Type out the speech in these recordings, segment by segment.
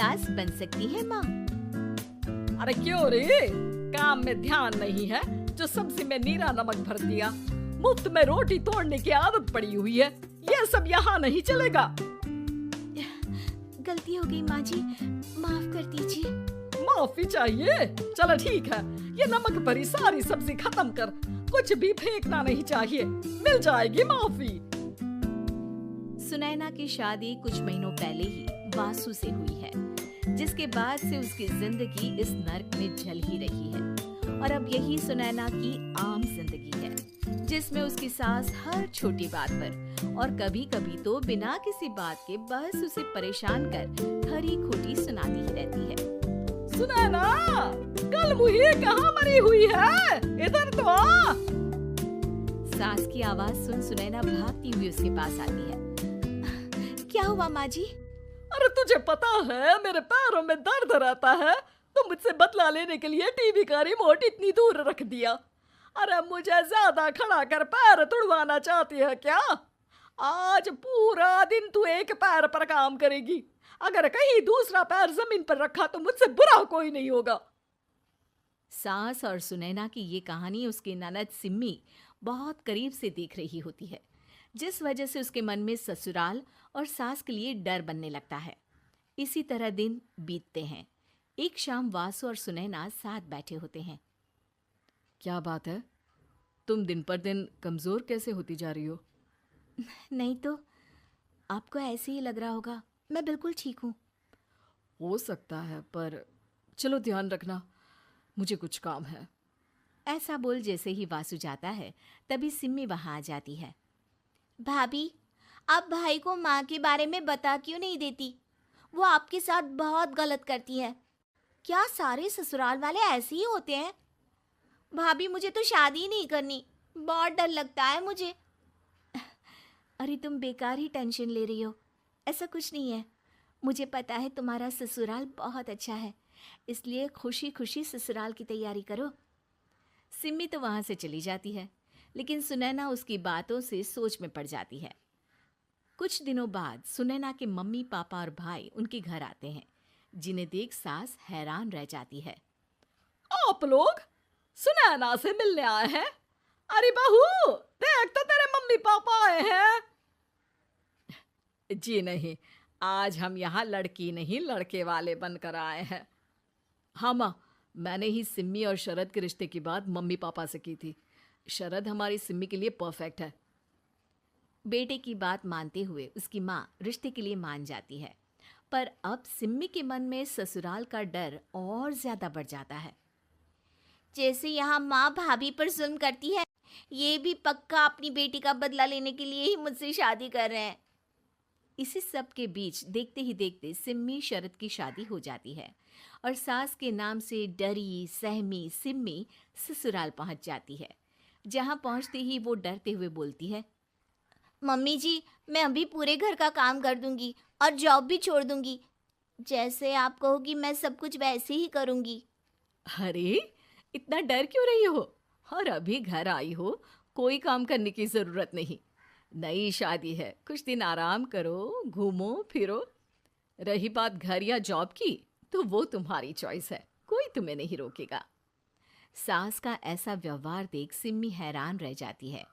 सास बन सकती है माँ। अरे क्यों रे, काम में ध्यान नहीं है जो सब्जी में नीरा नमक भर दिया। मुफ्त में रोटी तोड़ने की आदत पड़ी हुई है, ये सब यहाँ नहीं चलेगा। गलती हो गई माँ जी, माफ कर दीजिए। माफी चाहिए? चलो ठीक है, ये नमक भरी सारी सब्जी खत्म कर, कुछ भी फेंकना नहीं चाहिए, मिल जाएगी माफी। सुनैना की शादी कुछ महीनों पहले ही वासु से हुई है, जिसके बाद से उसकी जिंदगी इस नर्क में जल ही रही है। और अब यही सुनैना की आम जिंदगी है, जिसमें उसकी सास हर छोटी बात पर और कभी कभी तो बिना किसी बात के बस उसे परेशान कर खरी खोटी सुनाती ही रहती है। सुनैना, कल मुही कहाँ मरी हुई है, इधर तो आ। सास की आवाज सुन सुनैना भागती हुई उसके पास आती है। क्या हुआ माँ जी? अरे तुझे पता है मेरे पैरों में दर्द रहता है, तो मुझसे बदला लेने के लिए टीवी का रिमोट इतनी दूर रख दिया। अरे मुझे ज्यादा खड़ा कर पैर तुड़वाना चाहती है क्या? आज पूरा दिन तू एक पैर पर काम करेगी, अगर कहीं दूसरा पैर जमीन पर रखा तो मुझसे बुरा कोई नहीं होगा। सास और सुनैना की ये कहानी उसकी ननद सिम्मी बहुत करीब से देख रही होती है, जिस वजह से उसके मन में ससुराल और सास के लिए डर बनने लगता है। इसी तरह दिन बीतते हैं। एक शाम वासु और सुनैना साथ बैठे होते हैं। क्या बात है, तुम दिन पर दिन कमजोर कैसे होती जा रही हो? नहीं तो, आपको ऐसे ही लग रहा होगा, मैं बिल्कुल ठीक हूँ। हो सकता है, पर चलो ध्यान रखना, मुझे कुछ काम है। ऐसा बोल जैसे ही वासु जाता है, तभी सिम्मी वहां आ जाती है। भाभी, आप भाई को माँ के बारे में बता क्यों नहीं देती? वो आपके साथ बहुत गलत करती है। क्या सारे ससुराल वाले ऐसे ही होते हैं? भाभी, मुझे तो शादी नहीं करनी, बहुत डर लगता है मुझे। अरे तुम बेकार ही टेंशन ले रही हो, ऐसा कुछ नहीं है। मुझे पता है तुम्हारा ससुराल बहुत अच्छा है, इसलिए खुशी खुशी ससुराल की तैयारी करो। सिम्मी तो वहाँ से चली जाती है, लेकिन सुनैना उसकी बातों से सोच में पड़ जाती है। कुछ दिनों बाद सुनैना के मम्मी पापा और भाई उनके घर आते हैं, जिन्हें देख सास हैरान रह जाती है। आप लोग सुनैना से मिलने आए हैं? अरे बहू, देख तो तेरे मम्मी पापा आए हैं। जी नहीं, आज हम यहाँ लड़की नहीं लड़के वाले बनकर आए हैं। हाँ माँ, मैंने ही सिम्मी और शरद के रिश्ते की बात मम्मी पापा से की थी। शरद हमारी सिम्मी के लिए परफेक्ट है। बेटे की बात मानते हुए उसकी माँ रिश्ते के लिए मान जाती है, पर अब सिम्मी के मन में ससुराल का डर और ज्यादा बढ़ जाता है। जैसे यहाँ माँ भाभी पर जुल्म करती है, ये भी पक्का अपनी बेटी का बदला लेने के लिए ही मुझसे शादी कर रहे हैं। इसी सब के बीच देखते ही देखते सिम्मी शरद की शादी हो जाती है और सास के नाम से डरी सहमी सिम्मी ससुराल पहुंच जाती है। जहां पहुंचते ही वो डरते हुए बोलती है, मम्मी जी, मैं अभी पूरे घर का काम कर दूंगी और जॉब भी छोड़ दूंगी। जैसे आप कहोगी मैं सब कुछ वैसे ही करूंगी। अरे इतना डर क्यों रही हो? और अभी घर आई हो, कोई काम करने की जरूरत नहीं। नई शादी है, कुछ दिन आराम करो, घूमो फिरो। रही बात घर या जॉब की, तो वो तुम्हारी चॉइस है, कोई तुम्हें नहीं रोकेगा। सास का ऐसा व्यवहार देख सिम्मी हैरान रह जाती है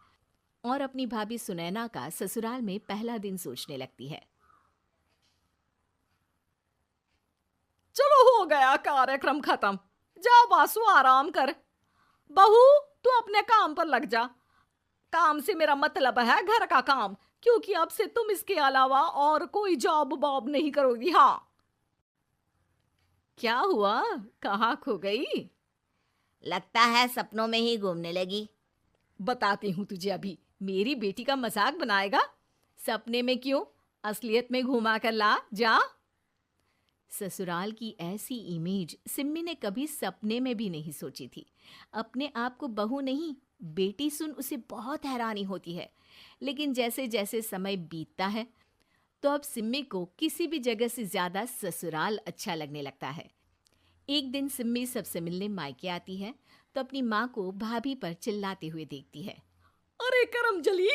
और अपनी भाभी सुनैना का ससुराल में पहला दिन सोचने लगती है। चलो हो गया कार्यक्रम खत्म, जा वासु आराम कर। बहू, तू अपने काम पर लग जा। काम से मेरा मतलब है घर का काम, क्योंकि अब से तुम इसके अलावा और कोई जॉब बॉब नहीं करोगी। हाँ। क्या हुआ, कहाँ खो गई? लगता है सपनों में ही घूमने लगी। बताती हूँ तुझे अभी। मेरी बेटी का मजाक बनाएगा? सपने में क्यों, असलियत में घुमा कर ला, जा। ससुराल की ऐसी इमेज सिम्मी ने कभी सपने में भी नहीं सोची थी। अपने आप को बहू नहीं, बेटी सुन उसे बहुत हैरानी होती है। लेकिन जैसे जैसे समय बीतता है, तो अब सिम्मी को किसी भी जगह से ज्यादा ससुराल अच्छा लगने लगता है। एक दिन सिम्मी सबसे मिलने मायके आती है, तो अपनी माँ को भाभी पर चिल्लाते हुए देखती है। अरे करमजली,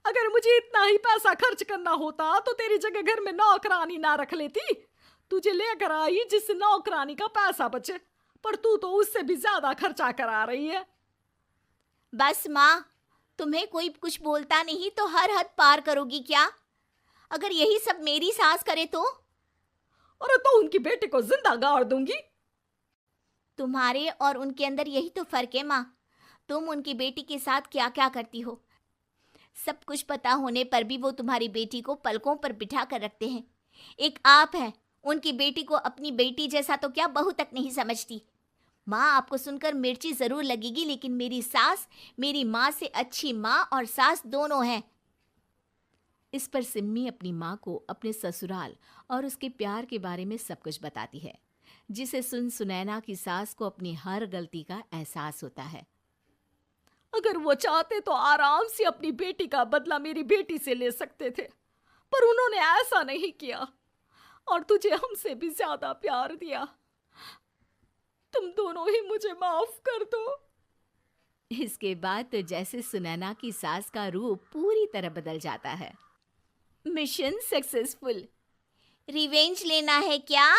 अगर मुझे इतना ही पैसा खर्च करना होता तो तेरी जगह घर में नौकरानी ना रख लेती। तुझे लेकर आई जिससे नौकरानी का पैसा बचे, पर तू तो उससे भी ज्यादा खर्चा करा रही है। बस माँ, तुम्हें कोई कुछ बोलता नहीं तो हर हद पार करोगी क्या? अगर यही सब मेरी सास करे तो? अरे तो उनकी बेटी को जिंदा गाड़ दूंगी। तुम्हारे और उनके अंदर यही तो फर्क है माँ। तुम उनकी बेटी के साथ क्या क्या करती हो, सब कुछ पता होने पर भी वो तुम्हारी बेटी को पलकों पर बिठा कर रखते हैं। एक आप हैं, उनकी बेटी को अपनी बेटी जैसा तो क्या बहू तक नहीं समझती। माँ, आपको सुनकर मिर्ची जरूर लगेगी, लेकिन मेरी सास मेरी माँ से अच्छी माँ और सास दोनों हैं। इस पर सिम्मी अपनी माँ को अपने ससुराल और उसके प्यार के बारे में सब कुछ बताती है, जिसे सुन सुनैना की सास को अपनी हर गलती का एहसास होता है। अगर वो चाहते तो आराम से अपनी बेटी का बदला मेरी बेटी से ले सकते थे, पर उन्होंने ऐसा नहीं किया और तुझे हमसे भी ज्यादा प्यार दिया। तुम दोनों ही मुझे माफ कर दो। इसके बाद तो जैसे सुनैना की सास का रूप पूरी तरह बदल जाता है। Mission successful. रिवेंज लेना है क्या?